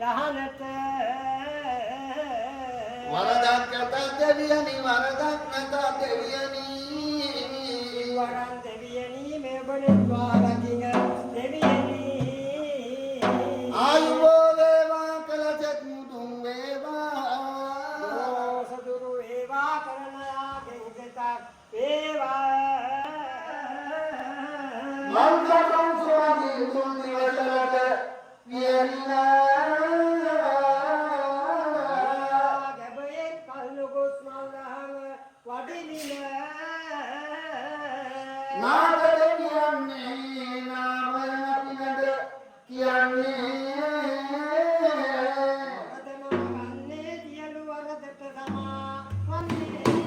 රහනට වරදක් නැත දෙවියනි වරදක් නැත දෙවියනි වරන් දෙවියනි මේ බණේ වාලකින් දෙවියනි ආයුබෝ වේවා කලසෙත් මුදුන් වේවා සදුරු වේවා කරන ආගෙන් දෙතක් වේවා මන්සම් සුවඳින් සුන්දිවලට වියරිනා ගැබයේ කල්ලු ගොස් මල්රහම වඩිලින නාදද කියන්නේ නාමයන් පිනද කියන්නේ අදනවන්නේ සියලු වරදට සමා වන්නේ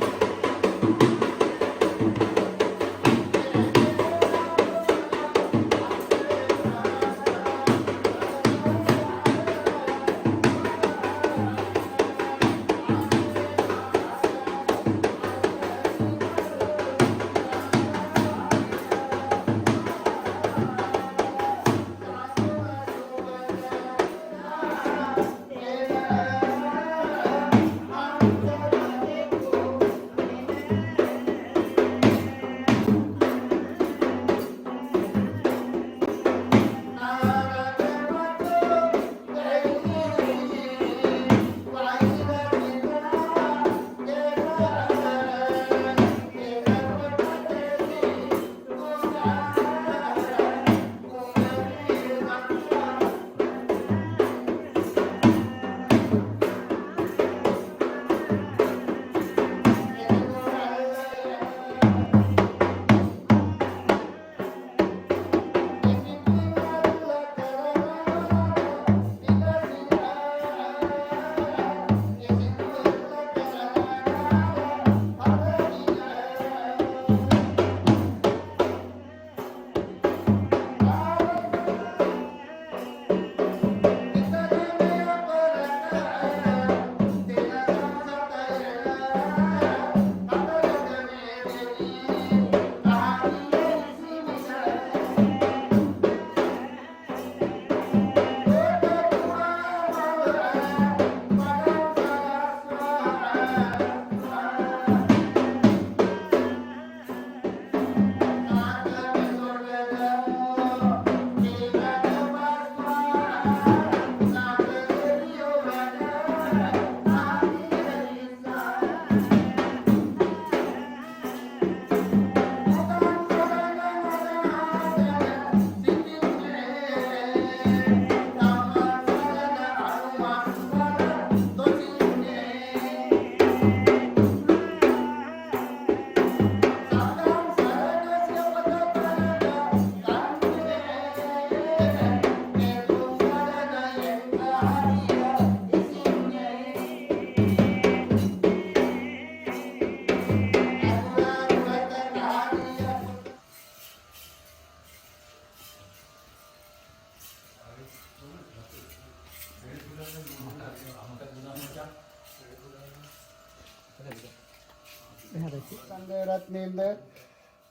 රත්නේන්ද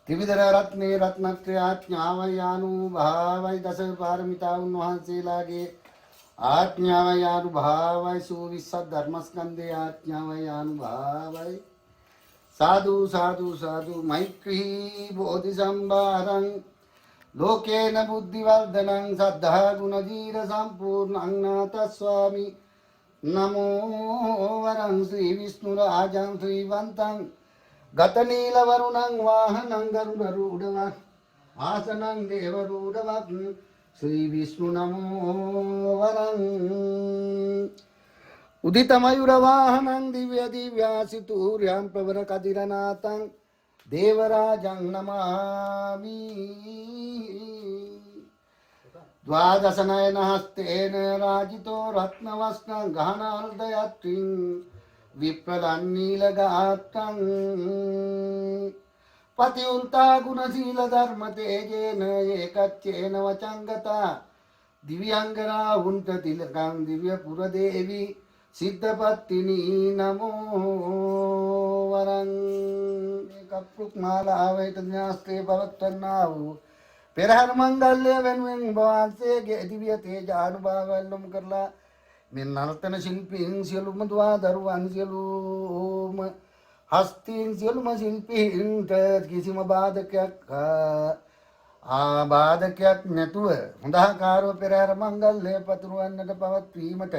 ත්‍රිවිධ රත්නේ රත්නත්‍රාඥාවයි ආනුභාවයි දස පාරමිතාවුන් වහන්සේලාගේ ආඥාවයි ආනුභාවයි සූවිස්සත් ධර්මස්කන්ධේ ආඥාවයි ආනුභාවයි සාදු සාදු සාදු මෛත්‍රී බෝධි සම්භාරං ලෝකේන බුද්ධි වර්ධනං සද්ධා ගුණ ජීර සම්පූර්ණං නාත ස්වාමි නමෝ වරං ශ්‍රී විෂ්ණු රාජං ශ්‍රීවන්තං ගත නීල වරුණං වාහනං ගරුඩරූඩවක් ආසනං දේවරූඩවක් ශ්‍රී විෂ්ණු නමෝ වරං උදිත මයුර වාහනං දිව්‍ය දිව්‍යාසිතූර්යං ප්‍රවර කදිරනාතං දේවරාජං නමාමි ද්වාදස නයන හස්තේන රාජිතෝ රත්නවස්නං ගහනාල්දයත්‍රින් විප්‍රලන් නීල ගාත්තං පතිඋන්තා ගුණශීල ධර්ම තේජේන ඒකච්චේන වචංගතා දිව්‍යංගනා උන්ට තිලකං දිව්‍ය පුරදේවි සිද්ධපත්තිනී නමෝ වරං කප්පුක් මාලාවයට ඥාස්ත්‍රේ පවත්වන්නා වූ පෙරහර මංගල්‍ය වෙනුවෙන් වහන්සේගේ දිව්‍ය තේජ අනුභවයන් කරලා මේ නර්තන ශිල්පීන් සියලුම දුවා දරුවන් සියලුම හස්තීන් සියලුම ශිල්පීන්ට කිසිම බාධකයක් නැතුව හොඳාකාරව පෙරහැර මංගල්‍ය පතුරවන්නට පවත්වීමට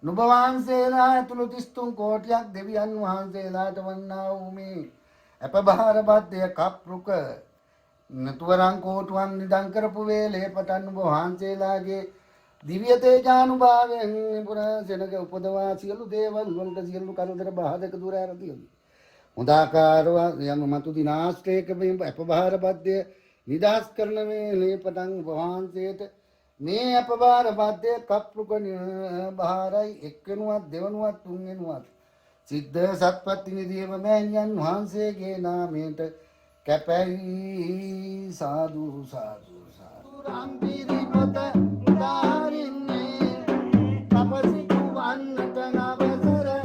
නුඹ වහන්සේලා ඇතුළු 33 කෝටියක් දෙවියන් වහන්සේලාට වන්නා වූ මේ අපභාර බද්දය කප්රුක නතුවරන් කෝටුවන් නිදන් කරපු වේලේ පටන් නුඹ වහන්සේලාගේ දිව්‍ය තේජානුභාවයෙන් පුරසෙනක උපදවා සියලු දේවල් වලට සියලු කරදර බාධක දුර ඇරතියි. හොඳාකාරව යම් මතු දිනාස්ත්‍රයක මේ අපභාර බද්දය නිදාස් කරන මේ පටන් වහන්සේට මේ අපභාර බද්දය කප්රුක බහාරයි එක්වෙනුවත් දෙවනුවත් තුන්වෙනුවත් සිද්ධ සත්පත්ති නිදියම මෑණියන් වහන්සේගේ නාමයට කැපැයි සාදු සාදු සාදු රාම්පිරි පොත දාරින්නේ තපසිතු වන්නට නවසර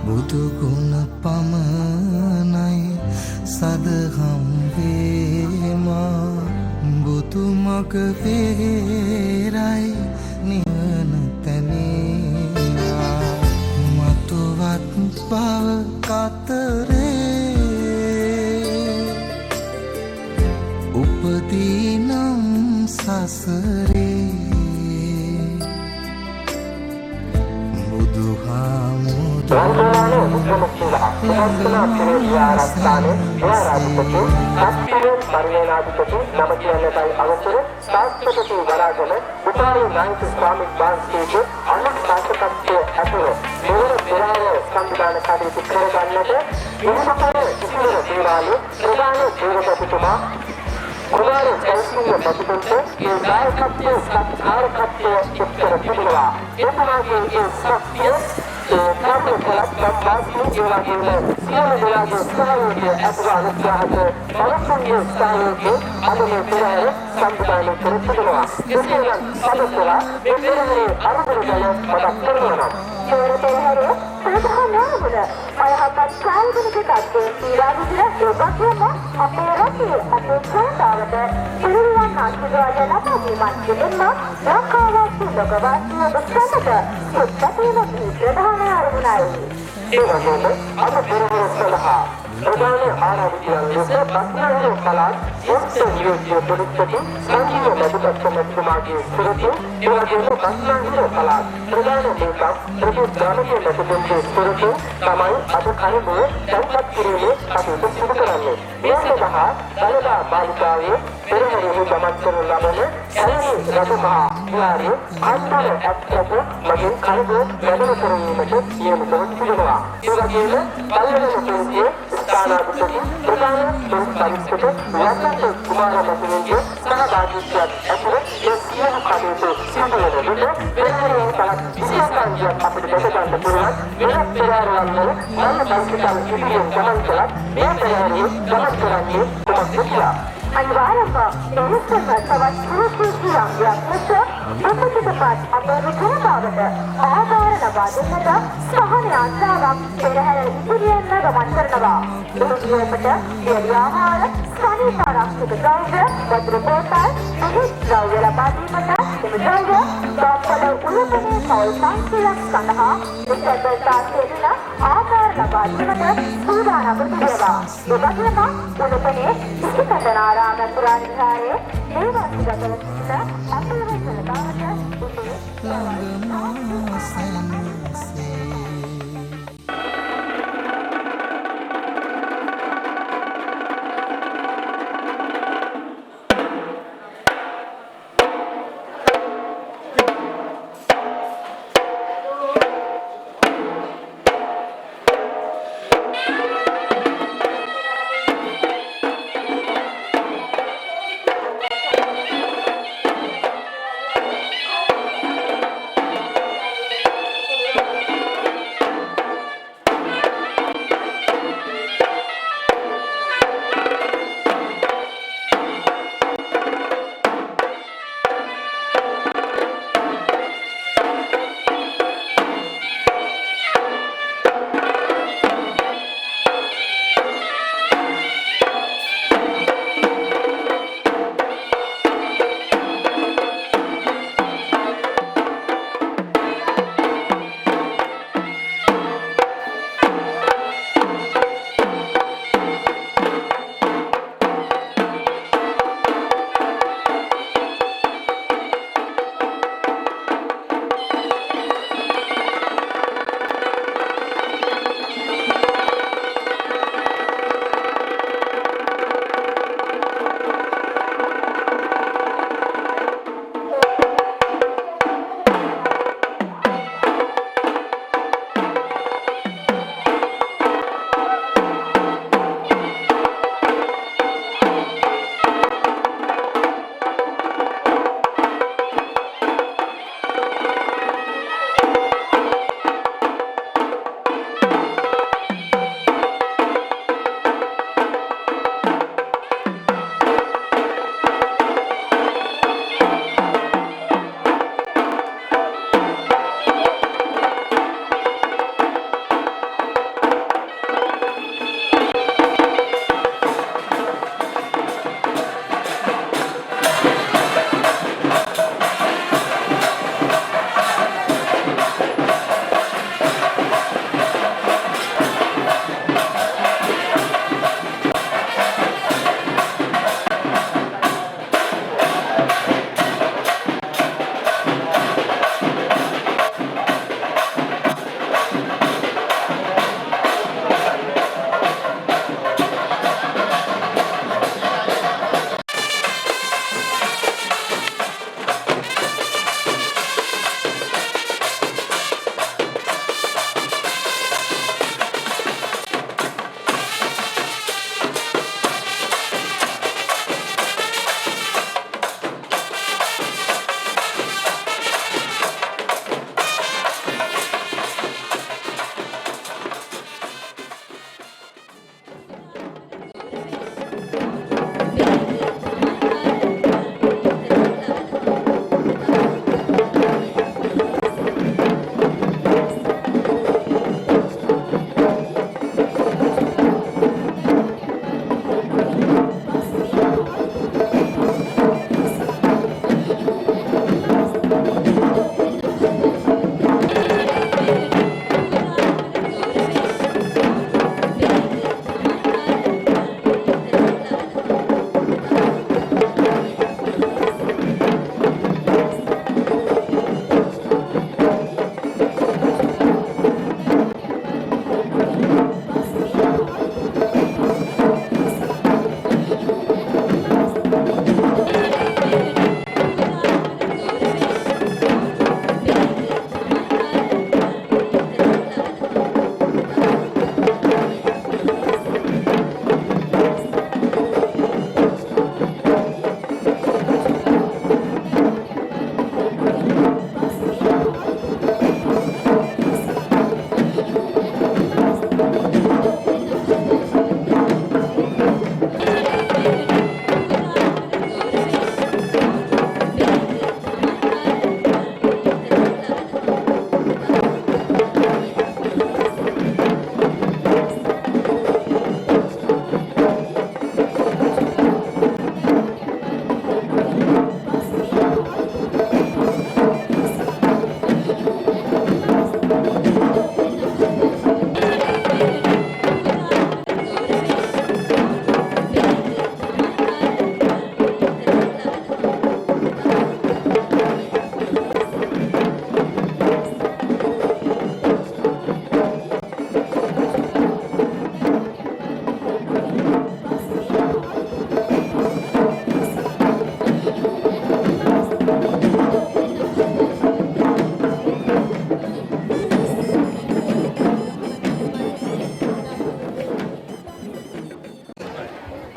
බුදු ගුණ පමණයි සදහම් වේමා බුදු මග වේරයි නිවන තැනේවා මතුවත් බව කතරේ උපදීනම් සසරේ රංගනානේ මුද්‍රමුක්තිලා ප්‍රාර්ථනා කිරියාරස්ථානේ විහාරාධිපති සත්පුරුෂ පරිණාධිපති නම කියන්නටයි අවසර ශාස්ත්‍රපති වරාගම උපාරි නායක ස්වාමීන් වහන්සේගේ අනුත් ශාසකත්වයේ ඇතුළු මෙවර පෙරහැර සංවිධාන කටයුතු කරගන්නට විමුක්තව ඉතිවර දේවාලයේ ප්‍රධාන දේවදත්තුමා කුමාර ජයසිංහ බතුන්ට මේ නායකත්වයේ සත්කාරකත්වය උත්තර තිබෙනවා. ඒ තමයි ඒ සත්‍ය කාර්යකලාප සම්බන්ධ ජීවනයේ සියලු දෙනාගේ සහයෝගය අත්වානස්වාහත අවසන්ගේ සහයෝගය අදම පෙරහැර සංවිධානය කර තිබෙනවා. එසේනම් සදස්වලා මේ පෙරහැරේ අරමුණු මතක් කරනවා. පෙරහැර ප්‍රධානවද අයහපත් කායික කටයුතු සීලා විදිර ඒකක්ම අපේ රටේ අපේ ජනතාවට පිළිවන් ආශිර්වාද ලබා දීමත් දෙන්න ලංකාවාසී ලෝකවාසී ඔබ සමග සුත්තපේන ප්‍රධාන අරමුණයි. ඒ වගේම අද පෙරහැර සඳහා ප්‍රධාන ආරාධිතයන් ලෙස බස්නාහිර පළාත් මුස්ලිම් නියෝජ්‍ය පොලිස්පති සංජීව මැදුපත්තුමාගේ සුරතු ඒ වගේම බස්නාහිර පළාත් ප්‍රධාන ලේකම් ප්‍රදේශ ග්‍රාමීය මැතිතුන්ගේ සුරතු තමයි අද කණිමුව තැන්පත් කිරීමේ කටයුතු සිදු කරන්නේ. මේ සඳහා දළදා බාලිකාවේ පෙරහැරෙහි ගමන් කරනු ලබන සැලී රජමහා විහාරයේ අන්තර ඇත්සැප මගින් කණිමුව වැඩම කරවීමට නියමිතව තිබෙනවා. ඒ වගේම පල්ලෙන පොලිසිය ස්ථානාධිපති ප්‍රධාන පොලිස් පරීක්ෂක වසන්ත කුමාර මහත්මයාගේ සහභාගීත්වයක් ඇතුළු ඒ සියලු කටයුතු සිදු වන විට පෙරහැරේ පළාත් විශේෂාංගයක් අපිට දැක ගන්න පුළුවන්. වෙනත් පෙරහැරවල මම පරීක්ෂකයන් ඉදිරියෙන් ගමන් කළා. මේ පෙරහැරේ ගමන් කරන්නේ කොහොමද කියලා අනිවාර්යයෙන්ම එනිසම තවත් පුරුෂිකයන්ගේ ලෙස ප්‍රතිපත්තිපත් අපේ ජනතාවට ආධාර ලබා දෙන්නට සහන ආශාවක් පෙරහැර ඉදිරියෙන් ගමන් කරනවා. ඉදිරියට දෙවි ආහාර සානිසාරක්ෂක ද්‍රව්‍ය වතුර බෝතල් විවිධ ද්‍රව්‍ය ලබා දීමට එම ද්‍රව්‍ය ඩොක්ටර් උලපනේ පෞල් සංස්කෘතියක් සඳහා විශේෂ තාක්ෂණික ආධාර ලබා දීමට සූදානම් වෙනවා. ඒ වගේම උඩපනේ සිකන්දනාරාම පුරාණිකායේ දේවාසිගතව සිට අපරවසල බවට ළඟමා සැනසේ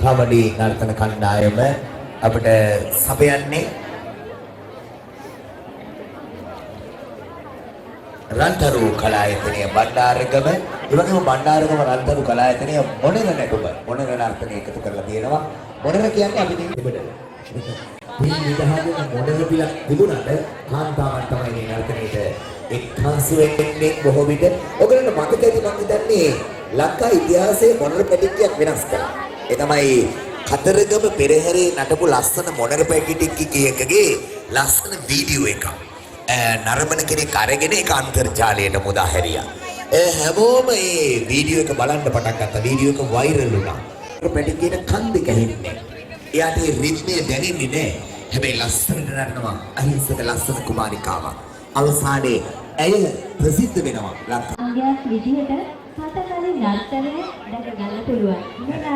කවඩි නර්තන කණ්ඩායම අපිට සපයන්නේ රන්තරු කලායතනය බණ්ඩාරගම ඒ වගේම බණ්ඩාරගම රන්තරු කලායතනය මොණර නැටුම මොණර නර්තනය එකතු කරලා තියෙනවා මොණර කියන්නේ අපි තිබෙන මේ විදහාගෙන මොණර පිළ තිබුණාට කාන්තාවන් තමයි මේ නර්තනයේට එක්කාසු වෙන්නේ බොහෝ විට ඔයගලන්ට මතක ඇති මම හිතන්නේ ලංකා ඉතිහාසයේ මොණර පැටික්කයක් වෙනස් කළා ඒ තමයි කතරගම පෙරහැරේ නටපු ලස්සන මොණර පැටික්කගේ ලස්සන වීඩියෝ එකක් නරඹන කෙනෙක් අරගෙන ඒක අන්තර්ජාලයට මුදා හැරියා. හැමෝම මේ වීඩියෝ එක බලන්න පටන් ගත්තා. වීඩියෝ එක වෛරල් වුණා. පැටිකේට කන් දෙක ඇහෙන්නේ. එයාට ඒ රිද්මය දැනෙන්නේ නැහැ. හැබැයි ලස්සනට නටනවා. අහිංසක ලස්සන කුමාරිකාවක්. අවසානයේ ඇය ප්‍රසිද්ධ වෙනවා. සංගයක් විදිහට කතකලින් නර්තනය දැක ගන්න පුළුවන්. නේද?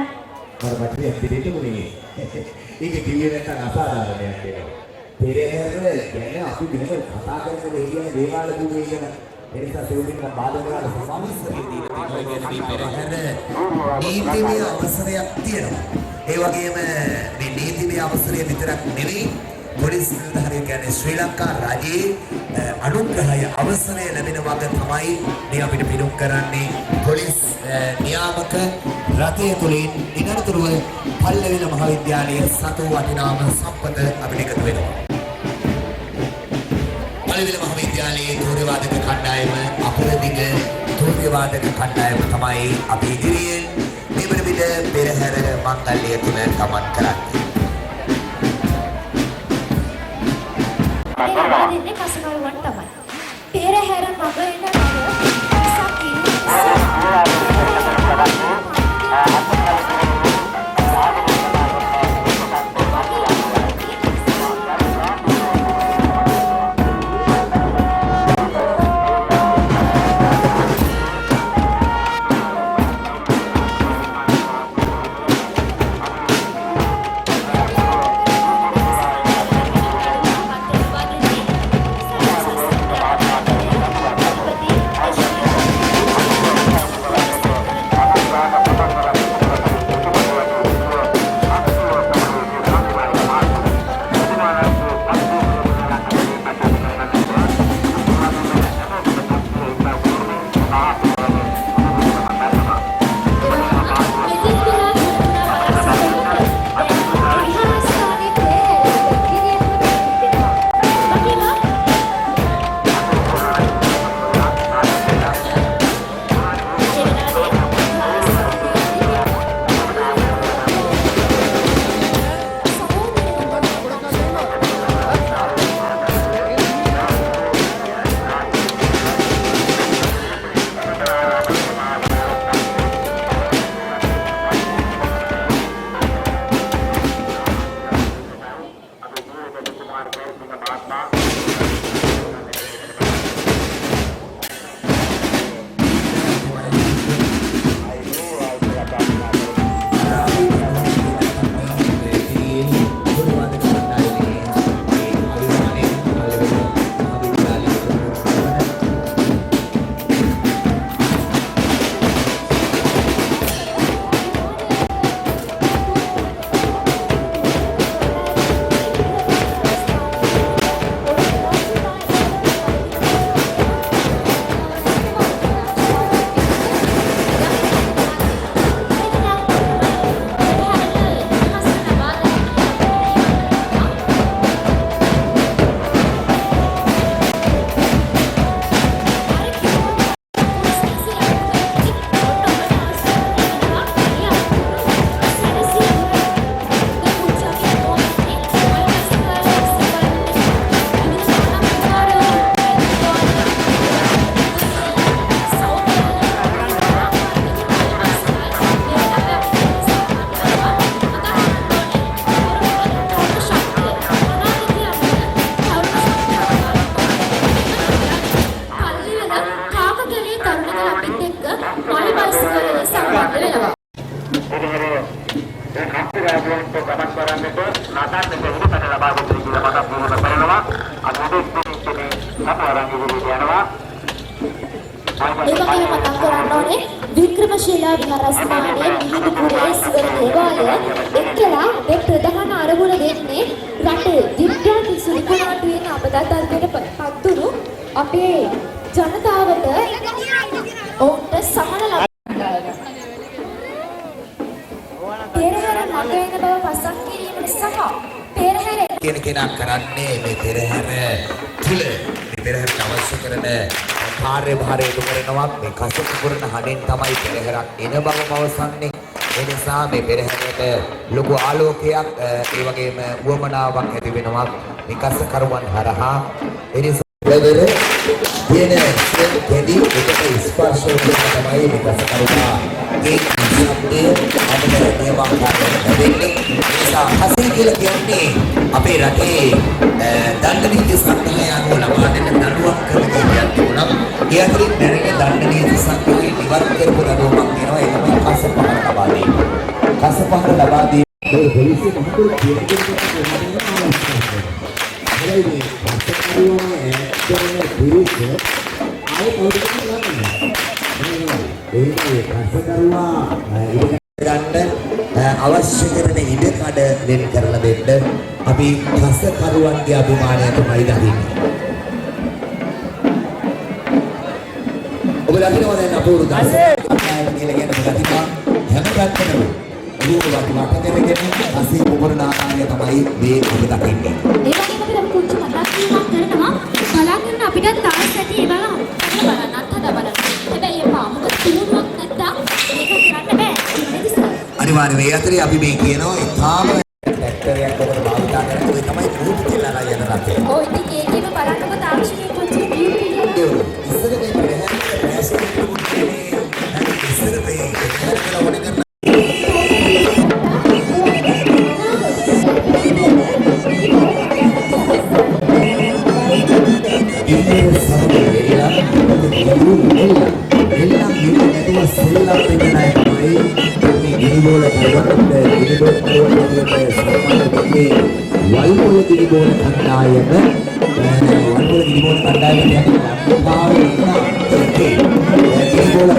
මට පිළිදෙට මුනේ. ඒක කිව්වේ නැත්නම් අසාධාරණයක් වෙනවා. පෙරහැර ගැන අපි වෙනම කතා කරන දෙහියන් දේවාල දුවේ ගැන එනිසා සෙවුමින් බාධකවල සමාවිස්සකේ තියෙනවා මේ පෙරහැර නීතිමය අවසරයක් තියෙනවා ඒ වගේම මේ නීතිමය අවසරය විතරක් නෙවෙයි පොලිස් නිලධාරිය කියන්නේ ශ්‍රී ලංකා රජයේ අනුග්‍රහය අවසරය ලැබෙන වගේ තමයි මේ අපිට පිටුම් කරන්නේ පොලිස් නියාමක රථය තුලින් ඉනතුරුව පල්ලෙවිල මහාවිද්‍යාලයේ සතු වටිනාම සම්පත අපිට එකතු වෙනවා පල්ලෙවිල මහාවිද්‍යාලයේ තෝරවාදක කණ්ඩායම අපරදිග තෝරවාදක කණ්ඩායම තමයි අපි ඉදිරියෙන් මෙවන විට පෙරහැර මංගල්‍ය තුල ගමන් කරන්නේ දෙන්නේ කසකරුවන් තමයි. පෙරහැර මග එන වික්‍රම වික්‍රමශීලා විහාරස්ථානයේ මිහිඳුපුරේ සිවර දේවාලය එක්කලා මේ ප්‍රධාන අරමුණ දෙන්නේ රටේ දිව්‍යාති සුළුකනාටුවෙන් අපදත්තරකට පත්තුණු අපේ ජනතාවට ඔවුන්ට සහන ලබා පෙරහැර මගේන බව පසක් කිරීමට සහ පෙරහැර කියන කෙනා කරන්නේ මේ පෙරහැර තුල මේ පෙරහැරට අවශ්‍ය කරන කාර්යභාරය ඉටු කරනවා මේ කසක පුරන හඬෙන් තමයි පෙරහැරක් එන බව පවසන්නේ ඒ නිසා මේ පෙරහැරට ලොකු ආලෝකයක් ඒ වගේම උවමනාවක් ඇති වෙනවා මේ කසකරුවන් හරහා ඒ නිසා දෙවර තියෙන දෙවි එකට ස්පර්ශ වෙන තමයි මේ කසකරුවා ඒ සම්දේ අපේ නියමාකාරයෙන් දෙන්නේ නිසා හසින් කියලා කියන්නේ අපේ රටේ දණ්ඩ නීති සංකල්පය අනුව ලබා දෙන දඬුවම් කරන කීයක් තිබුණා. ඒ අතරින් දැනගෙන දණ්ඩ නීති සංකල්පය ඉවත් කරපු දඬුවමක් තියෙනවා. ඒ තමයි කසපහර ලබා දීම. කසපහර ලබා දීම ඒ පොලිසිය මහතුරු කියන්නේ අවශ්‍ය කරන ඉඩකඩ වෙන් කරලා දෙන්න අපි කසකරුවන්ගේ අභිමානය තමයි දකින්නේ. ඔබ දකිනවා දැන් අපේ උරු දාස අපායම කියලා කියන ප්‍රතිපා හැම පැත්තකම ඔළුව වට කරගෙන අසී පුපුරන ආකාරය තමයි මේ ඔබ දකින්නේ. ඒ වගේම අපි දැන් කුංචි මතක් කිරීමක් කරනවා බලන්න අපිට තාස් ඇති ඒ බලන්න බලන්නත් හදා බලන්න. හැබැයි එපා මොකද තුනුවක් නැත්තම් මේක කරන්න බෑ. අනිවාර්යයෙන් මේ අතරේ අපි මේ කියනවා ඉතාලම ට්‍රැක්ටරයක් ඔබට භාවිතා කරන්නේ තමයි කුරුටි කියලා යන රටේ. ඔය ඉතින් ඒකේම බලන්නකො තාක්ෂණයේ කොච්චර බියුටි කියලා. ඉස්සර මේ පෙරහැරේ ප්‍රෑසෙන් කුරුටි ඉස්සර මේ පෙරහැරේ වුණ කරන වල්පොල දිවිබෝල කණ්ඩායම වල්පොල දිවිබෝල කණ්ඩායම කියන්නේ ලංකාවේ ඉන්න දිවිබෝල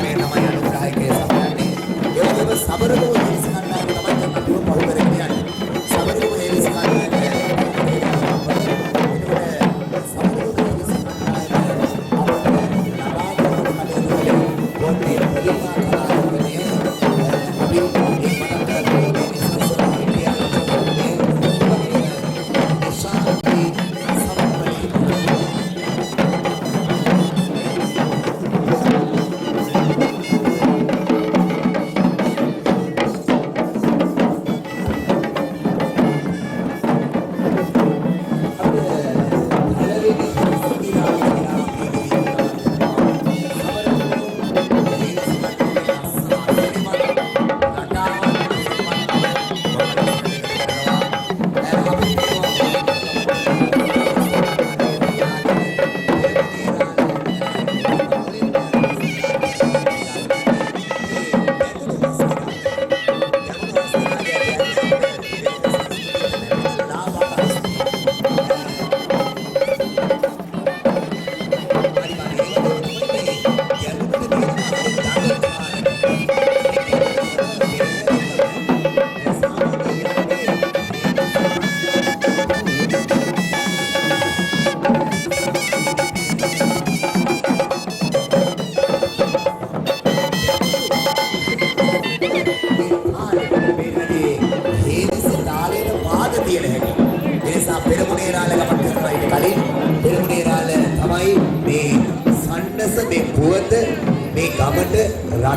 ආකාරය තමයි අනුග්‍රහයකේ සම්බන්ධයි. ඒ වගේම සබරදෝ හේවිසකණ්ඩායම තමයි අපිව පහු කරගෙන යන්නේ. සබරදෝ හේවිසකණ්ඩායම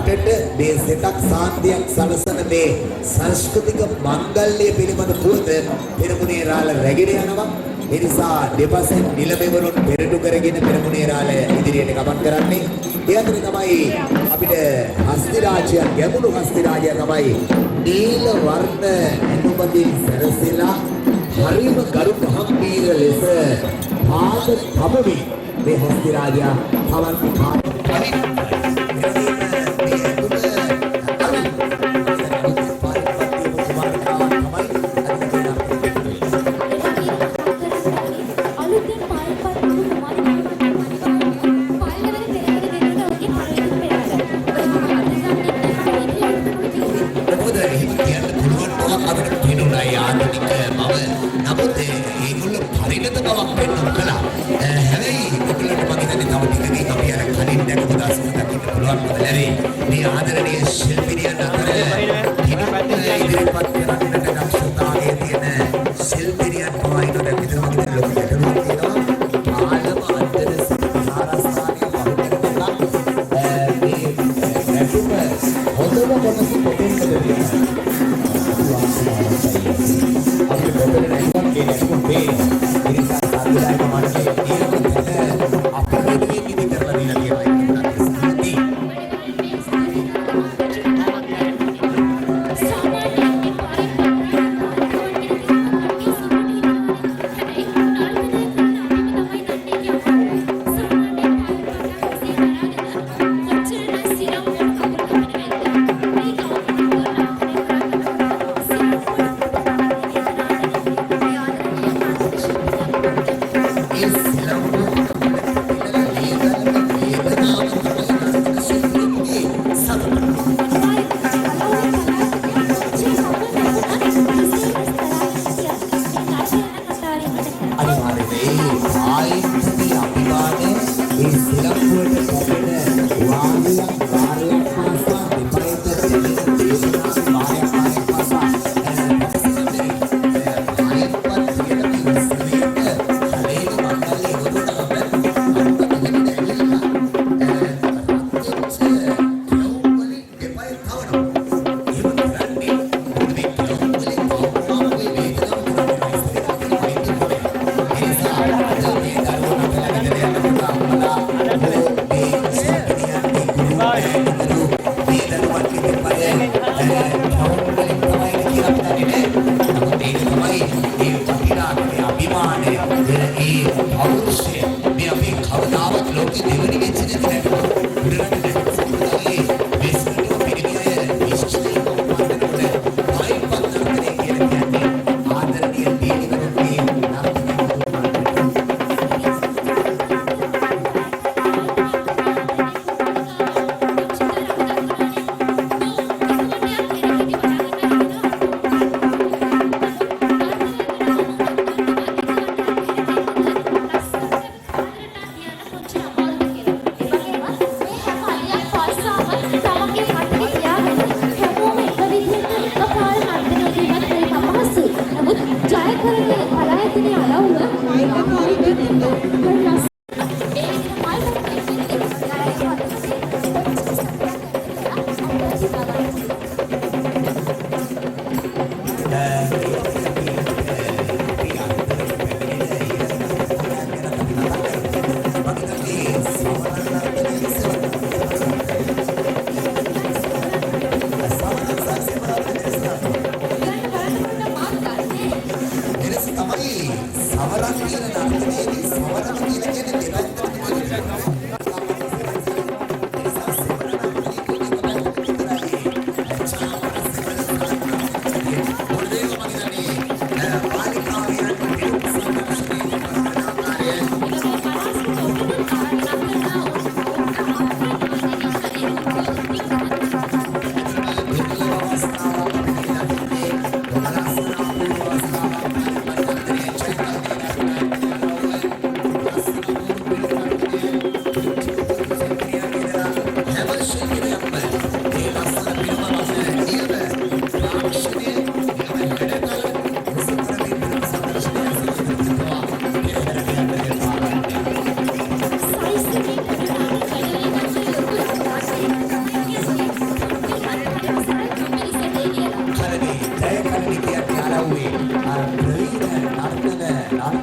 රටට මේ සිතක් සාන්තියක් සලසන මේ සංස්කෘතික මංගල්‍ය පිළිබඳ පුවත පෙරමුණේ රාළ රැගෙන යනවා. ඒ නිසා දෙපසෙන් නිලමෙවරුන් පෙරටු කරගෙන පෙරමුණේ රාළ ඉදිරියට ගමන් කරන්නේ. ඒ අතරේ තමයි අපිට හස්තිරාජය ගැඹුරු හස්තිරාජය තමයි නීල වර්ණ ඇඳුමකින් සැරසෙලා හරිම ගරු ගම්භීර ලෙස පාද තබමින් මේ හස්තිරාජයා පවන්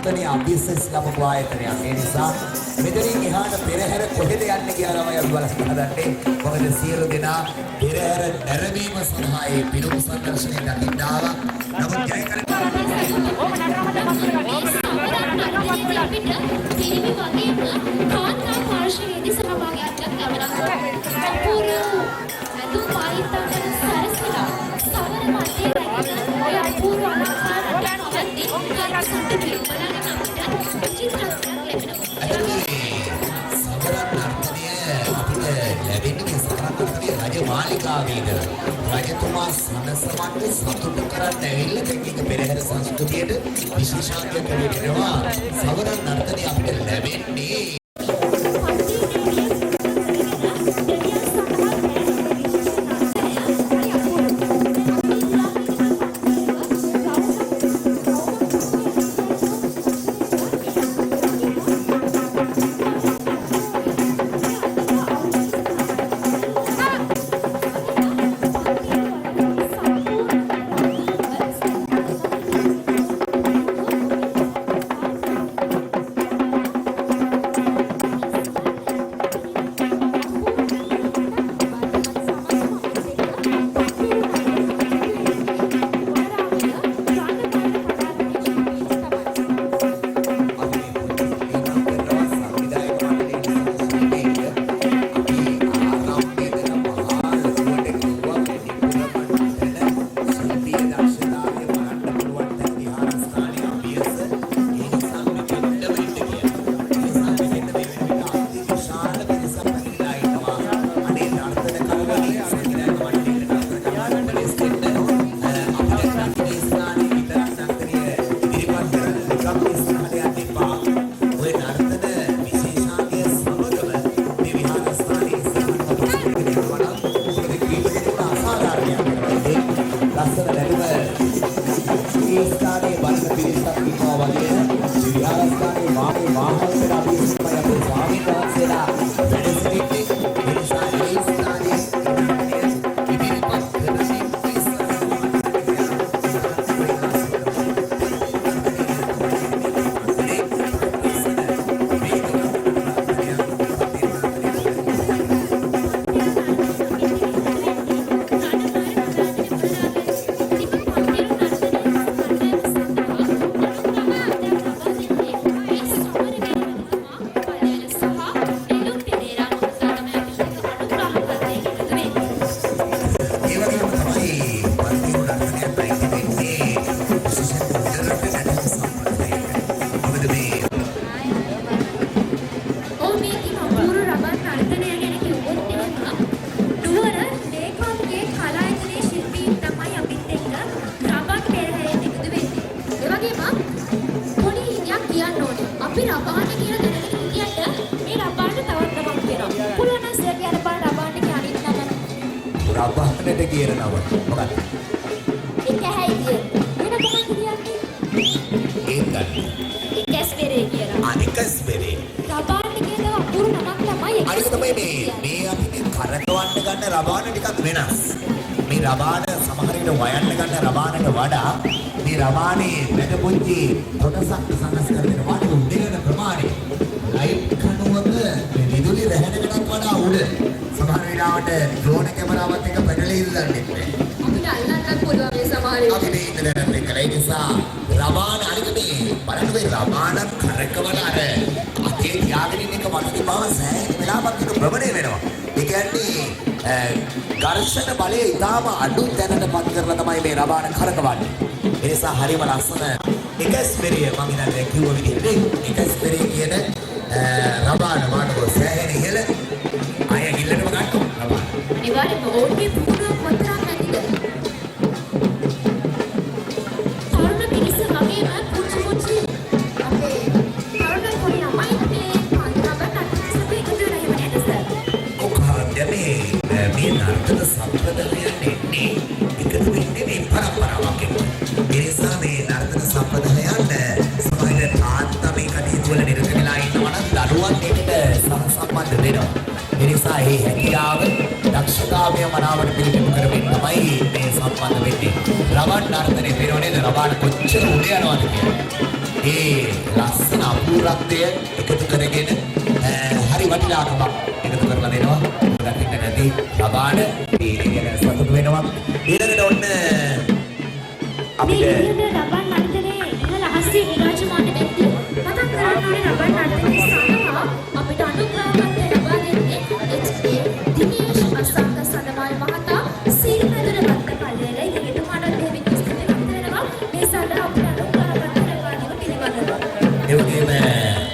නර්තනයේ අභියසස් ලැබපු ආයතනයක්. ඒ නිසා මෙතනින් එහාට පෙරහැර කොහෙද යන්නේ කියලා තමයි අපි බලන්න හදන්නේ. මොකද සියලු දෙනා පෙරහැර නැරඹීම සඳහා මේ පිරුම් සංදර්ශනය දකින්න ආවා. නමුත් ජය කරගන්න මාලිකාවේද රජතුමා සනසමන්ට සතුටු කරන්න ඇවිල්ලා කැටික පෙරහැර සංස්කෘතියට විශේෂාංගයක් වෙනවා. සවරන් නර්තනය අපිට ලැබෙන්නේ රබානට කියන නම මොකක්ද? ඒක ඇයි කියන්නේ? වෙන මොකක්ද කියන්නේ? ඒකයි. කැස්පෙරේ කියලා. අනිකස්පෙරේ. රබාන්න කියන අපුරු නමක් තමයි. අනික තමයි මේ අපි කරකවන්න ගන්න රබාන ටිකක් වෙනස්. මේ රබාන සමහර විට වයන්න ගන්න රබානට වඩා මේ රබානේ වැඩ පොච්චි කොටසක් සකස් කරගෙන වාඩි උඩගෙන ප්‍රමාණය ලයිට් කණුවක විදුලි රැහෙනකටත් වඩා උඩ සමහර වෙලාවට ඩ්‍රෝන් කැමරාවත් එක්ක පැටලෙilla ඉන්නේ. අපිට අල්ලන්නත් පුළුවන් මේ සමහරේ. අපි මේ ඉඳලා එකලයි නිසා රබාන අනික මේ බලන්න මේ රබාන කරකවන අර අතේ තියාගෙන ඉන්න එක මතකේ බව සෑහෙන වෙලාවක් ඒක ප්‍රබලේ වෙනවා. ඒ කියන්නේ ඝර්ෂණ බලය ඉතාම අඩු දැනටපත් කරලා තමයි මේ රබාන කරකවන්නේ. ඒ නිසා හරිම ලස්සන එකස්පෙරිය මම ඉතින් කිව්ව විදිහට එකස්පෙරිය කියන රබාන මානව සෑහෙන ඉහළ අය ගිල්ලටම ගන්නවා රබාන. වගේම ඕන්ගේ පුහුණුව කොතරම් නැතිද? තරුණ පිරිස වගේම පුංචි අපේ තරුණ පොඩි ළමයිත් මේ රබර් නටන එකතු වෙලා ඉන්නේ නේද සර්? මේ නර්තන සම්ප්‍රදායයන් එන්නේ එකතු වෙන්නේ මේ පරම්පරාවක් එක්ක. ඒ නිසා මේ නර්තන සම්ප්‍රදායයන් සමාජයේ තාත්තා මේ කටයුතු වල නිරත වෙලා ඉන්නවා නම් දරුවන් එකට සම්බන්ධ වෙනවා. ඒ නිසා මේ හැකියාව දක්ෂතාවය මනාවට පිළිබිඹු කරමින් තමයි මේ සම්බන්ධ වෙන්නේ. රබර් නර්තනයේ පෙරෝනේද රබර් කොච්චර උඩ යනවද කියලා. ඒ ලස්සන අපූර්වත්වය එකතු කරගෙන හරි වටිනාකමක් එකතු කරලා දෙනවා. දකින්න නැති රබාන මේ ගැන සතුටු වෙනවා. ඊළඟට ඔන්න අපිට මේ රබර් නර්තනයේ ඉහළ අහසේ විරාජමාන වෙද්දී මතක් කරන්න ඕනේ රබර් නර්තනයේ සඳහා අපිට අනුග්‍රහකත්වය ලබා දෙන්නේ HA දිනේෂ් අසංක සඳමාල් මහතා සීලපෙදුර වත්ත පල්ලියේ ඉගෙනීමට දෙවිත් ස්තුතිවන්ත වෙනවා. මේ සඳහා අපිට අනුග්‍රහකත්වය ලබා දීම පිළිබඳව. ඒ වගේම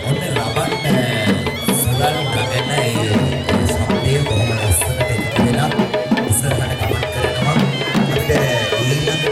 ඔන්න රබාන සදල් ගන්න ඒ සම්පේ කොහොම ලස්සනට එකතු වෙලා ඉස්සරහට ගමන් කරනවා. අපිට ඊළඟට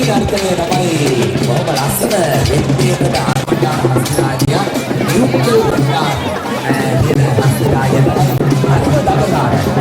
නර්තනය තමයි බොහොම ලස්සන වෙද්දේකට ආරම්භ හස්තිරාජිය නියුක්ත වුණා කියන හස්තිරාජිය අනිත් දවසට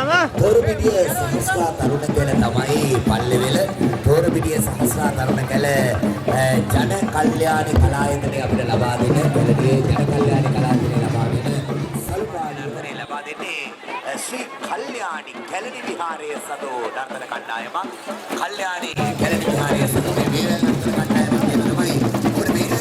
තොරපිටිය සහස්‍රා තරුණ කැල තමයි පල්ලෙවෙල තොරපිටිය සහස්රා තරුණ කැල ජන කල්යාණ කලායතනය අපිට ලබා දෙන කැලේ ජන කල්යාණ කලායතනය ලබා දෙන සල්පානර්තනය ලබා දෙන්නේ ශ්‍රී කල්යාණි කැලණි විහාරයේ සදෝ නර්තන කණ්ඩායමක් කල්යාණි කැලණි විහාරයේ සදෝ මේ නර්තන කණ්ඩායමක් තමයි ඔර මේ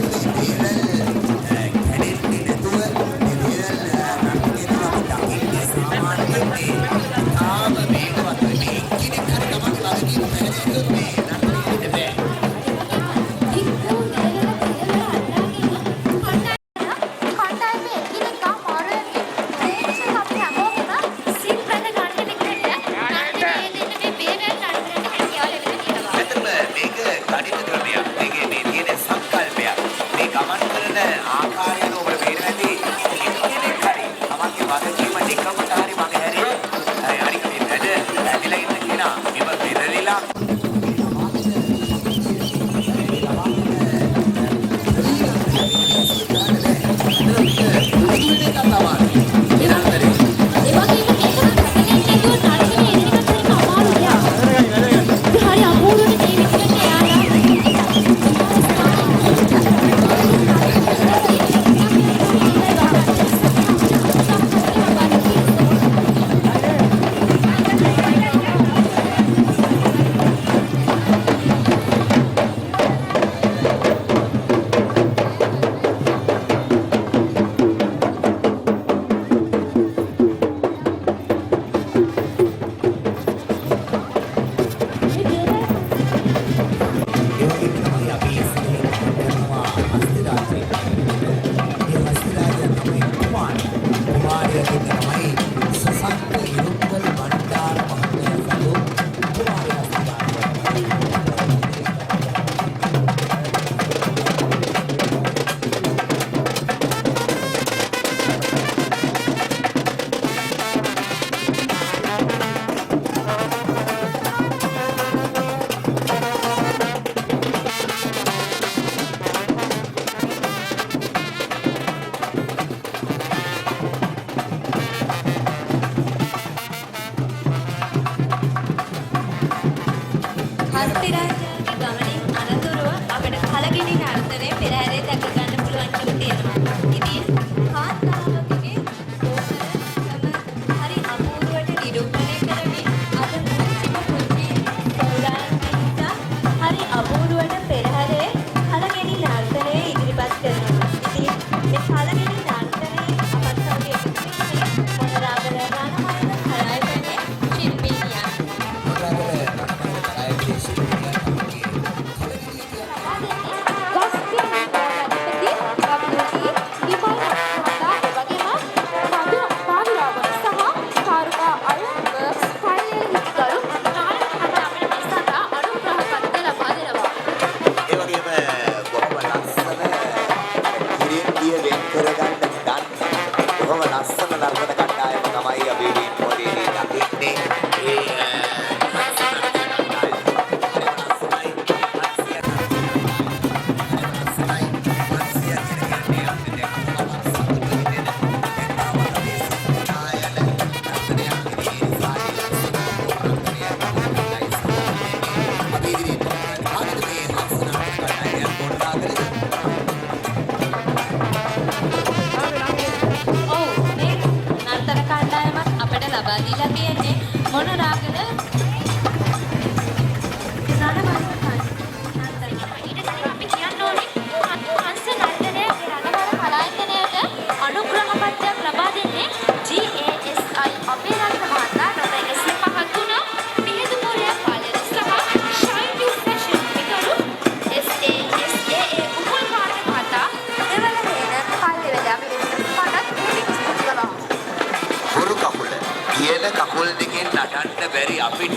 කකුල් දෙකෙන් නටන්න බැරි අපිට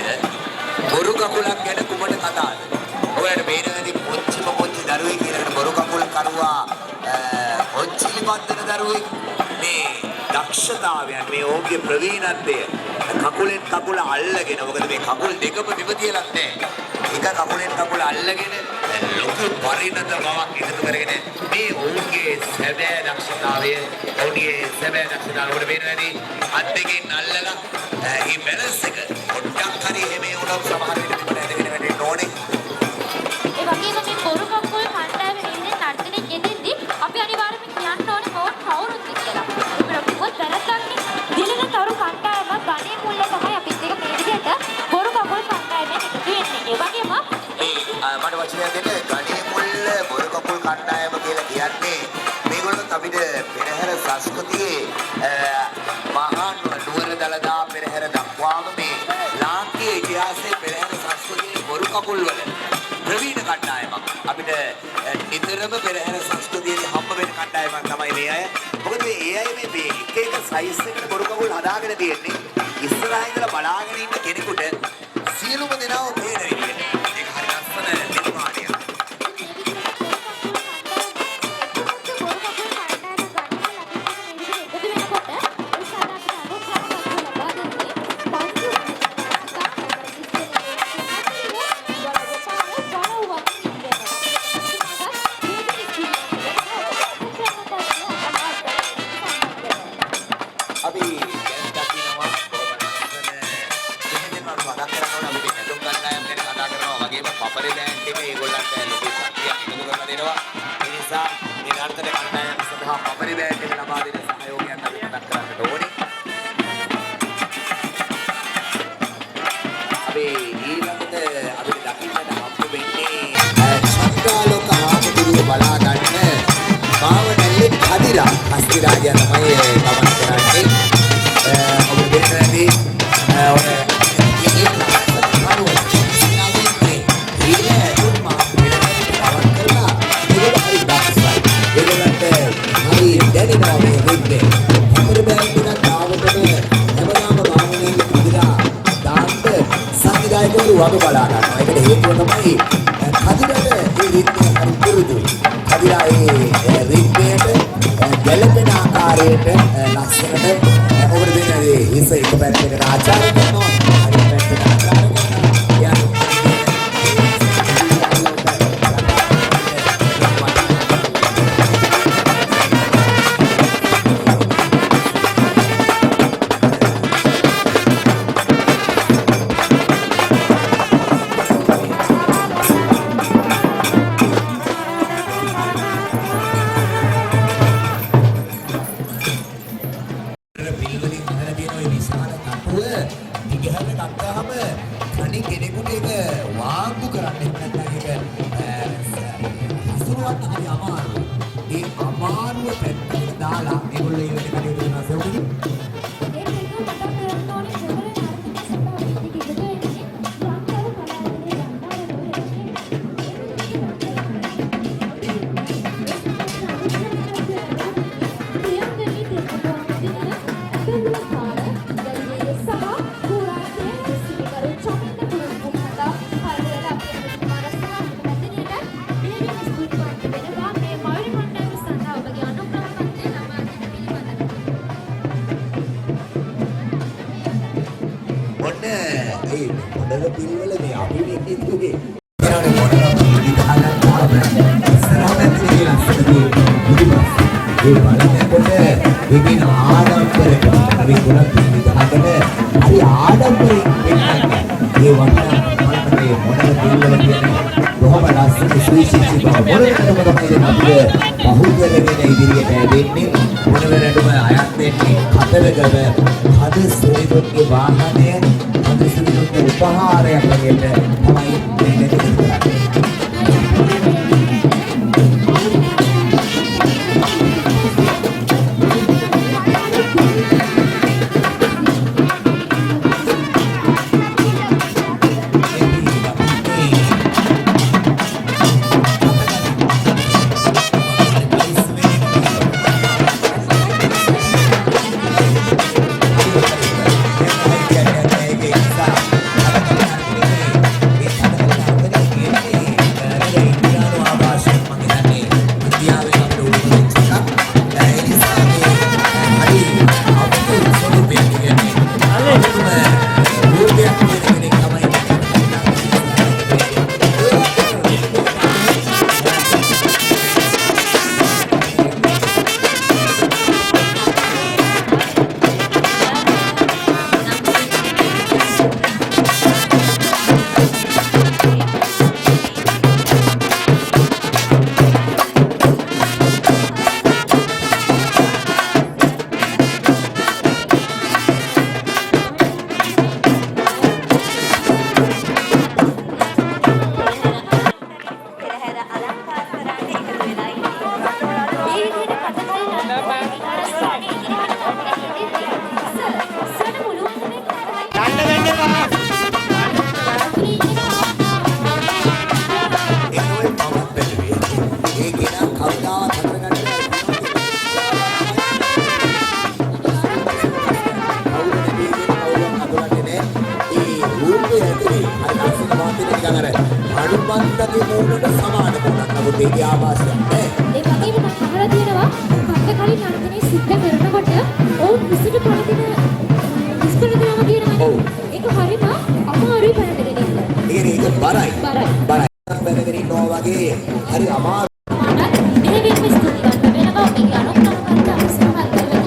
බොරු කකුලක් ගැන කුමට කතාවද? ඔයාලට මේනදී පොච්චි දරුවෙක් කියනකට බොරු කකුල කරුවා පොච්චි පත්තන දරුවෙක් මේ දක්ෂතාවයන් මේ ඕගේ ප්‍රවීණත්වය කකුලෙන් කකුල අල්ලගෙන මොකද මේ කකුල් දෙකම විම තියලත් නැහැ. එක කකුලෙන් කකුල අල්ලගෙන ලොකු පරිණත බවක් එකතු කරගෙන මේ ඔවුන්ගේ සැබෑ දක්ෂතාවය ඔබට පේනවානේ අත් දෙකෙන් අල්ලලා මේ බැලන්ස් එක පොඩ්ඩක් හරි එහෙම වුණොත් සමහර විට ඔබට ඇදගෙන වැටෙන්න ඕනේ. ඒ වගේම මේ බොරු කකුල් කණ්ඩායමේ ඉන්නේ නර්තනයේ යෙදෙද්දී අපි අනිවාර්යයෙන්ම කියන්න ඕනේ මොවුන් කවුරුත් කියලා. අපිට කිව්වොත් වැරද්දක් දිලින තරු කණ්ඩායම ගණේ මුල්ල තමයි අපිත් එක මේ විදිහට බොරු කකුල් කණ්ඩායමෙන් එකතු වෙන්නේ. ඒ වගේම මට වචනයක් දෙන්න ගණේ මුල්ල බොරු කකුල් කණ්ඩායම කියලා කියන්නේ මේගොල්ලොත් අපිට පෙරහැර සංස්කෘතියේ මහා නුවර දළදා පෙරහැර දක්වාම මේ ලාංකීය ඉතිහාසයේ පෙරහැර සංස්කෘතියේ බොරු කකුල් වල ප්‍රවීණ කණ්ඩායමක් අපිට නිතරම පෙරහැර සංස්කෘතියේ හම්බ වෙන කණ්ඩායමක් තමයි මේ අය. මොකද මේ අය මේ එක සයිස් එකකට බොරු කකුල් හදාගෙන තියෙන්නේ. ඉස්සරහා ඉඳලා බලාගෙන ඉන්න කෙනෙකුට සියලුම දෙනාම පේන විදිහට. ඒක හරි ලස්සන නිර්මාණයක්. අපි දකිනවා වගේම පපරේ බෑන්ඩ් එක ඒගොල්ලන්ට ලොකු ශක්තියක් එකතු කරලා දෙනවා. ඒ නිසා මේ නර්තන කණ්ඩායම සඳහා පපරේ බෑන්ඩ් එක ලබා දෙන සහයෝගයක් අපි මතක් කරන්නට ඕනේ. අපි ඊළඟට අපිට දකින්නට හම්බ වෙන්නේ චන්ද්‍රාලෝක හාමුදුරුවෝ බලා ගන්න මාවනල්ලේ කදිරා අස්තිරාජය තමයි ගමන් කරන්නේ. ඔබ දෙන්නදී වගේ බලා ගන්නවා. ඒකට හේතුව තමයි කදිරට මේ රිද්මය හරි පුරුදුයි. කදිරා ඒ රිද්මයට ගැළපෙන ආකාරයට ලස්සනට ඔබට දෙන්නේ හිස එක පැත්තකට ආචාර කරනවා. අනිත් පැත්තට ආචාර කරනවා. මොඩල පිළිවෙල මේ අපි වෙන්නේ දුගේ. ඒනවනේ මොඩල පිළිගහලා තාම ඉස්සරහට තියෙන ලස්සනදී ඒ බලනකොට විවිධ ආඩම්බරක අපි ගොඩක් පිළිගහකට හරි ආඩම්බරෙන් වෙන්නේ. ඒ වගේ මේ මොඩල පිළිවෙල කියන්නේ බොහොම ලස්සන සුවිශේෂී බව. මොඩලකම තමයි අපිට බහුතරගෙන ඉදිරියට ඇදෙන්නේ. මොඩලකටම අයත් වෙන්නේ කතරගම හද සේවකගේ වාහනය උපහාරයක් වගේට තමයි මේ දෙක අනුබන්ධකේ මූලට සමාන කොටක් නමුත් ඒකේ ආభాසයක් නැහැ. ඒ වගේම මම අහලා තියෙනවා කන්න කලින් නර්තනයේ සිද්ධ කරනකොට ඔවුන් විසිට පළදින විස්පරදනාව කියනවනේ. ඔව්. ඒක හරිම අමාරුයි බලන්න දෙන්න. ඒක බරයි. බරයි. බැලගෙන ඉන්නවා වගේ හරි අමාරු. මෙහෙම ස්තුතිවන්ත වෙනවා මේ අනුකම්පාවට අවසරවල් කරලා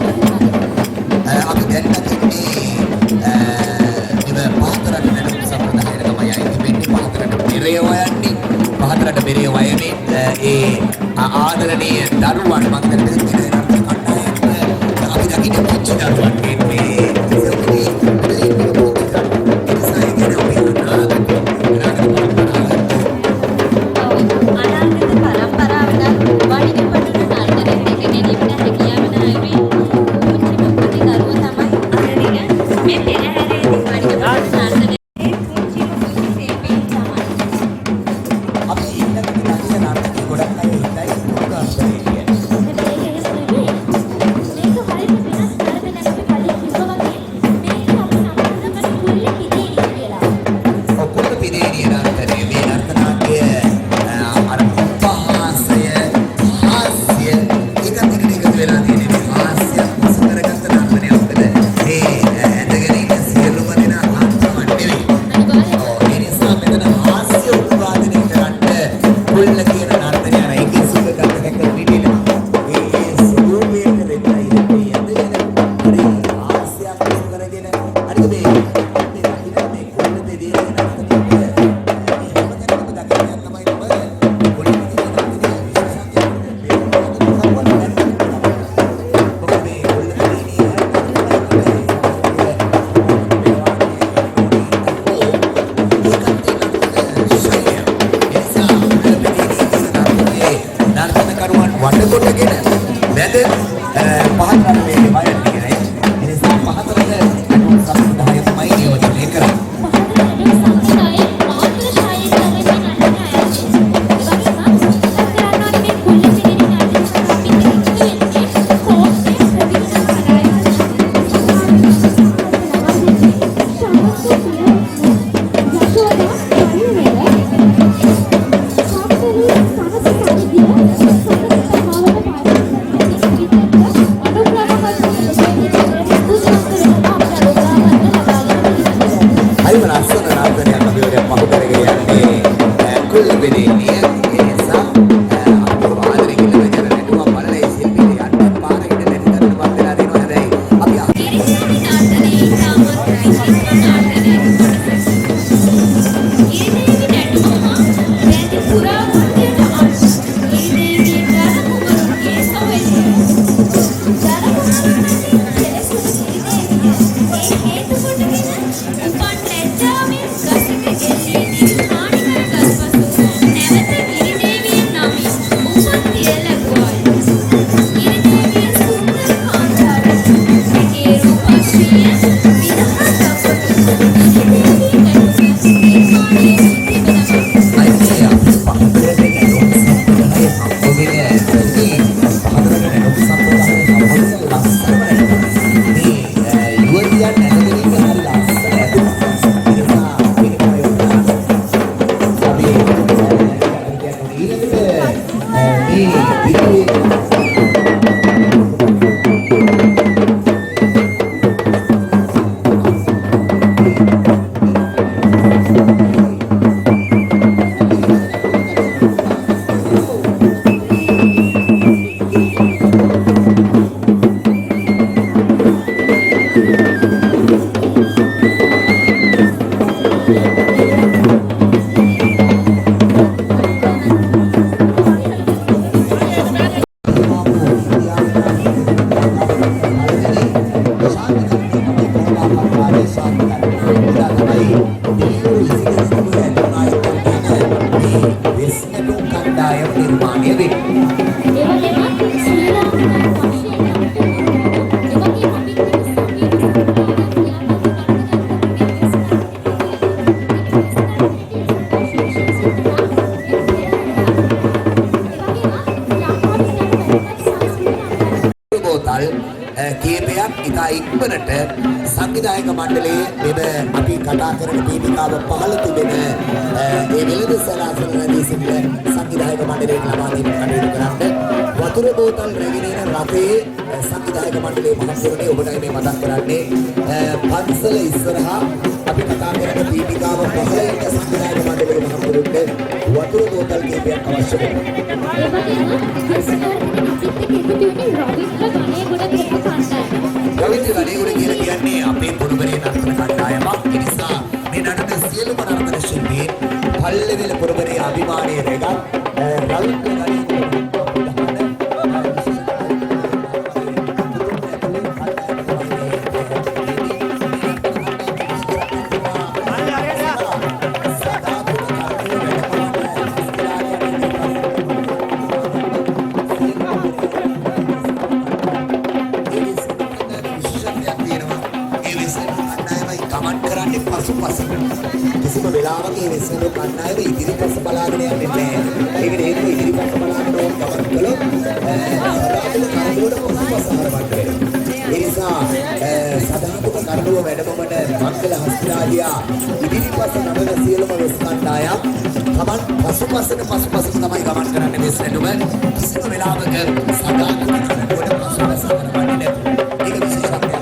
අපි දැන් නැතිනේ ඉතින් පහතරට නඩු සම්ප්‍රදායයට තමයි යන්නේ පහතරට පෙරේ වයන්නේ පහතරට පෙරේ වයන්නේ ඒ ආදරණීය දරුවන් මම දැන් දෙන්නේ අපි දකින්න පුංචි දරුවන් මේ ඉක්මනට සංවිධායක මණ්ඩලයේ මෙම අපි කතා කරන වේදිකාව පහළ තිබෙන ඒ වෙළඳ සලාසල රැඳී සිටින සංවිධායක මණ්ඩලයට ලබා දෙන්න කටයුතු කරන්න. වතුර බෝතල් රැගෙන එන රථයේ සංවිධායක මණ්ඩලයේ මහත්වරුනි ඔබට මේ මතක් කරන්නේ පන්සල ඉස්සරහා අපි කතා කරන වේදිකාව පහළ එන සංවිධායක මණ්ඩලයේ මහත්වරුන්ට වතුර බෝතල් කීපයක් අවශ්‍ය වෙනවා. ඒ වගේම රවින්ද්‍ර ගණේගොඩ කියලා කියන්නේ අපේ පුරවරේ නර්තන කණ්ඩායමක්. ඒ නිසා මේ නටන සියලුම නර්තන ශිල්පීන් පල්ලෙවිල පුරවරේ අභිමානයේ රැගත් රවින්ද්‍ර ගණේගොඩ කිසිම වෙලාවක මේ වෙස්සන කණ්ඩායම ඉදිරිපස බලාගෙන යන්නේ නැහැ. ඒකට හේතුව ඉදිරිපස බලාගෙන ඕන ගමන් කළොත් සදාතුක කරඬුවට පසුපස හරවන්න වෙනවා. ඒ නිසා සදාතුක කරඬුව වැඩමවන මංගල හස්තිරාජයා ඉදිරිපස නමන සියලුම වෙස් කණ්ඩායම් ගමන් පසුපසට තමයි ගමන් කරන්නේ වෙස්සනටම. කිසිම වෙලාවක සදාතුක කරඬුවට පසුපස හරවන්නේ නැහැ. ඒක විශේෂත්වයක්.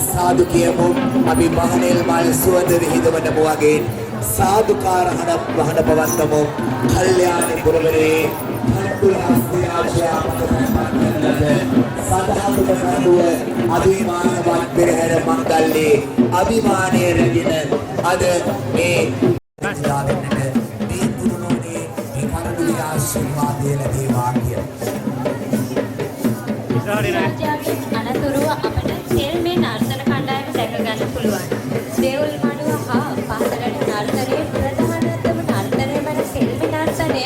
සාදු කියමු අපි මහනෙල් මල් සුවඳ විහිදවන මුවගේ සාදුකාර වහන පවත්වමු කල්යාණ පුරවරේ කන්තුල හස්තිරාජයා සදාතුක කරඬුව අභිමානවත් පෙරහැර මංගල්‍යයේ අභිමානයේ රැගෙන අද මේ දාවෙන්නට මේ පුරුණෝනේ මේ කරඬුවේ ආශිර්වාදය ලැබේවා කිය. අනතුරුව අපට තෙල් මේ නර්තන කණ්ඩායම දැක ගන්න ප්‍රධානතම නර්තනය වන ෆිල්ම් නර්තනය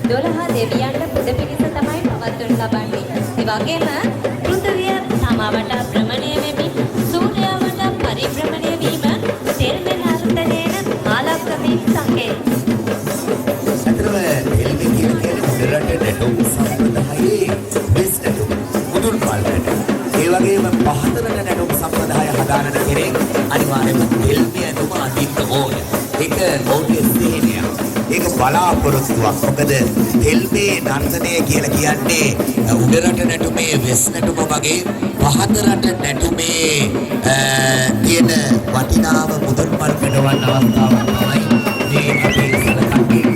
12 දෙවියන්ට පුද පිණිස තමයි පවත්වනු ලබන්නේ. ඒ වගේම පෘථිවිය තමා වටා භ්‍රමණය වෙමින් සූර්යයා වටා පරිභ්‍රමණය වීම ෆිල්ම් නර්තනයේ මාලක්කමේ සංකේතය. අතරම එල්මි කියන මුදලට නැටුම් සම්ප්‍රදායේ බෙස් නැටුම් මුදුන් පාල්කට ඒ වගේම පහතරන නැටුම් සම්ප්‍රදාය හදාරන කෙනෙක් අනිවාර්යයෙන්ම එල්මි ඇතුම අදින්න ඕන. ඒක ඔවුන්ගේ සිහිනයක්. ඒක බලාපොරොත්තුවක්. මොකද එල්මි නර්තනය කියලා කියන්නේ උඩරට නැටුමේ වෙස් නැටුම වගේ පහතරට නැටුමේ තියෙන වටිනාම මුදුන් පාල් කඩවන්න අවස්ථාවක් තමයි මේ අපේ සලකන්නේ.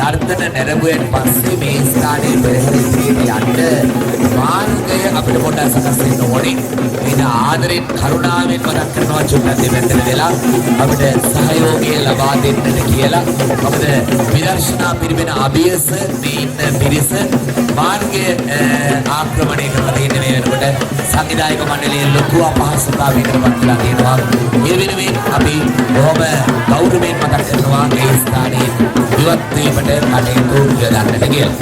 නර්තන නැරඹුවෙන් පස්සේ මේ ස්ථානයේ පෙරහැර ඉදිරියට යන්න මාර්ගය අපිට පොඩ්ඩක් සකස් වෙන්න ඕනේ. ඒක ආදරෙන් කරුණාවෙන් මතක් කරනවා චුට්ටක් දෙපැත්තට වෙලා අපිට සහයෝගය ලබා දෙන්නට කියලා. මොකද විදර්ශනා පිරිවෙන අභියස මේ ඉන්න පිරිස මාර්ගය ආක්‍රමණය කරලා තියෙන මේ වෙනකොට සංවිධායක මණ්ඩලයේ ලොකු අපහසුතාවයකට පත් වෙලා තියෙනවා. ඒ වෙනුවෙන් අපි බොහොම ගෞරවයෙන් මතක් කරනවා මේ ස්ථානයේ ඉවත් වීමට කටයුතු යොදන්නට කියලා.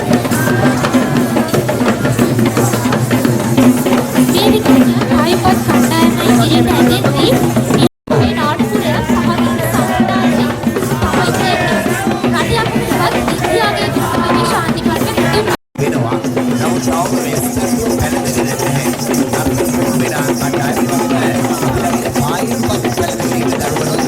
මේ විදිහට ආයපත් කණ්ඩායමේ ඉදිරියට ඇදෙද්දී මේ නාට්‍යය සමගින් සම්පූර්ණයි. රටයක් වත් ඉන්දියාවේ තිබෙන ශාන්ති කර්ම වෙනවා. නමුත් සාමාන්‍ය විශ්වාසය පැනදෙන්නේ නැහැ. අපි වෙනා කණ්ඩායමක් නැහැ. ආයපත් කණ්ඩායමේ දරුවෝ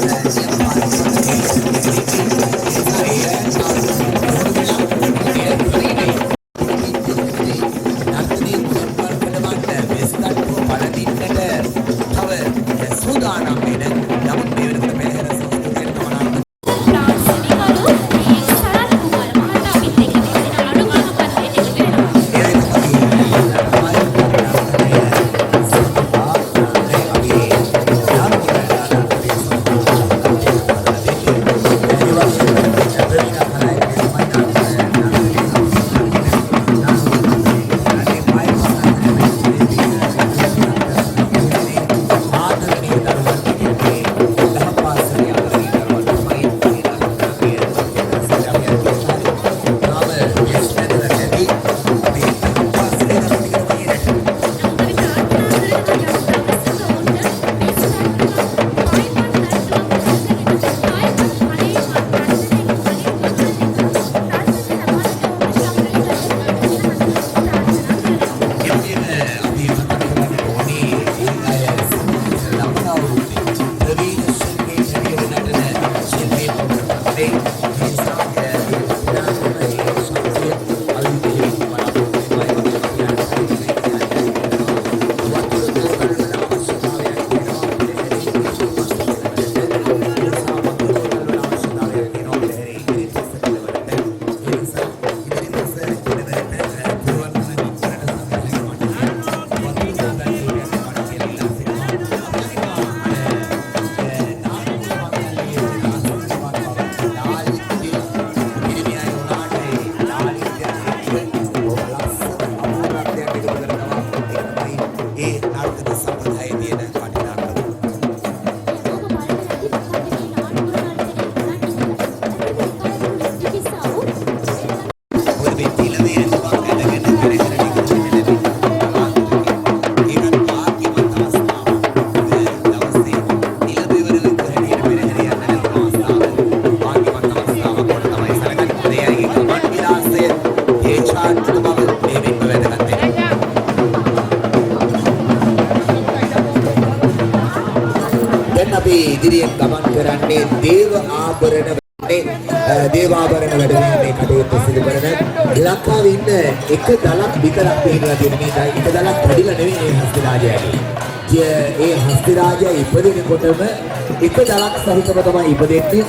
ඉදිරියෙන් ගමන් කරන්නේ දේව ආභරණ දේවාභරණ වැඩමීමේ කටයුතු සිදු කරන ලංකාවේ ඉන්න එක දලක් විතරක් පිළිගලා තියෙන මේ එක දලක් වැඩිලා නෙවෙයි මේ හස්තිරාජයගේ. ඒ හස්තිරාජය ඉපදෙනකොටම එක දලක් සහිතව තමයි ඉපදෙන්නේ.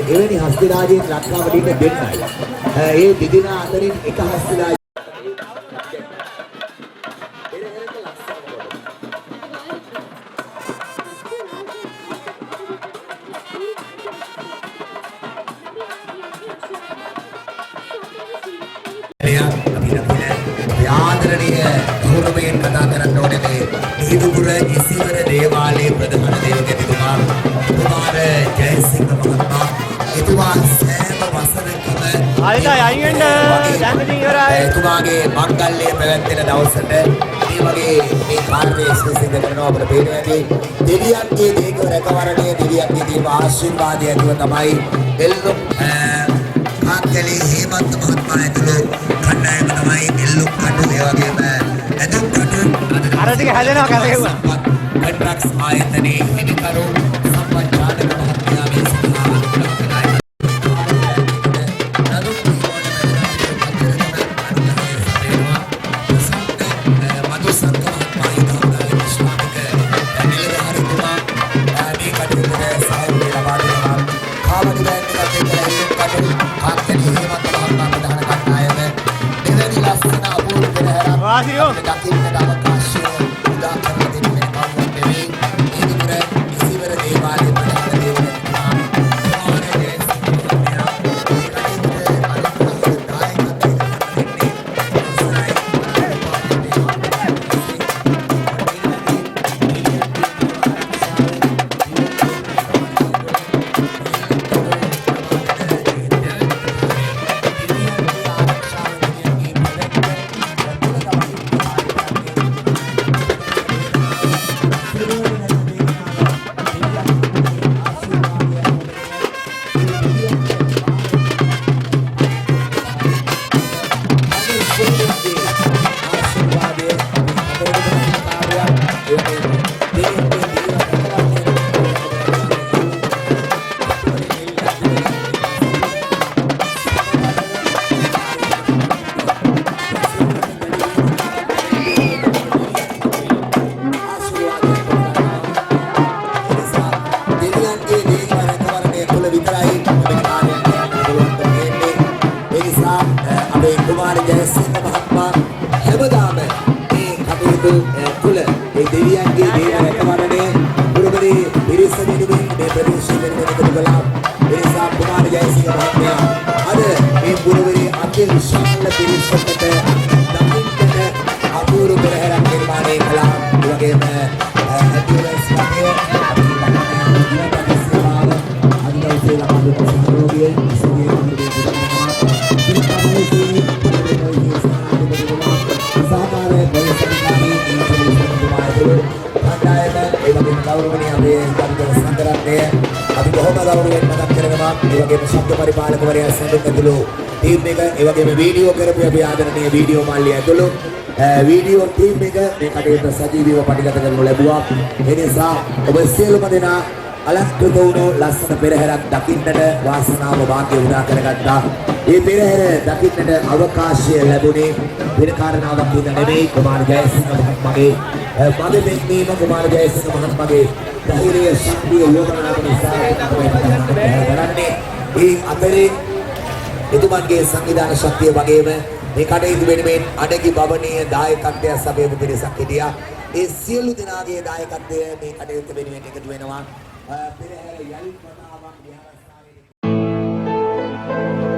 එවැනි හස්තිරාජයෙන් ලංකාවට ඉන්න දෙන්නයි. ඒ දෙදෙනා අතරින් එක හස්තිරාජ ආදරණීය ගෞරවයෙන් කතා කරන්න ඕනේ මේ හිදුපුර ඉසිවර දේවාලයේ ප්‍රධාන දේවකතුමා කුමාර ජයසිංහ මහත්මයා. එතුමා සෑම වසරකම එතුමාගේ මංගල්‍යය පැවැත්වෙන දවසට මේ වගේ මේ කාර්යයේ සිදු කරනවා අපිට පේනවා ඇති. දෙවියන්ගේ දේක රැකවරණය දෙවියන්ගේ දේව ආශිර්වාදය ඇතුව තමයි එල්ලුම් කාන්තලේ හේමන්ත මහත්මයා ඇතුළු කණ්ඩායම තමයි එල්ලුම් කටු ඒ වගේම ඇඳුම් කටු අර ටික හැදෙනවා කතාවුවා කොන්ට්‍රැක්ට්ස් ආයතනයේ හිමිකරු සම්පජානක මහත්මයා මේ वीडियो කරපු අපි ආදරණීය වීඩියෝ මල්ලි ඇතුළු වීඩියෝ ටීම් එක මේ කටයුත්ත සජීවීව පටිගත කරනු ලැබුවා. ඒ නිසා ඔබ සියලුම දෙනා අලංකృత වුණු ලස්සන පෙරහැරක් දකින්නට වාසනාව වාග්ය උදා කරගත්තා. මේ පෙරහැර දකින්නට අවකාශය ලැබුණේ වෙන කාරණාවක් හින්දා නෙමෙයි කුමාර ජයසිංහ මහත්මයාගේ මගේ මෙන්නීම කුමාර ජයසිංහ මහත්මයාගේ ධෛර්යය ශක්තිය යොමනාක නිසා කරන්නේ. ඒ අතරේ එතුමන්ගේ සංවිධාන ශක්තිය වගේම මේ කටයුතු වෙනුවෙන් අඩගි භවනීය දායකත්වය සභාවේ පිරිසක් හිටියා. ඒ සියලු දෙනාගේ දායකත්වය මේ කටයුතු වෙනුවෙන් එකතු වෙනවා. පෙරහැර යලි ප්‍රතාවක් විහාරස්ථානයේ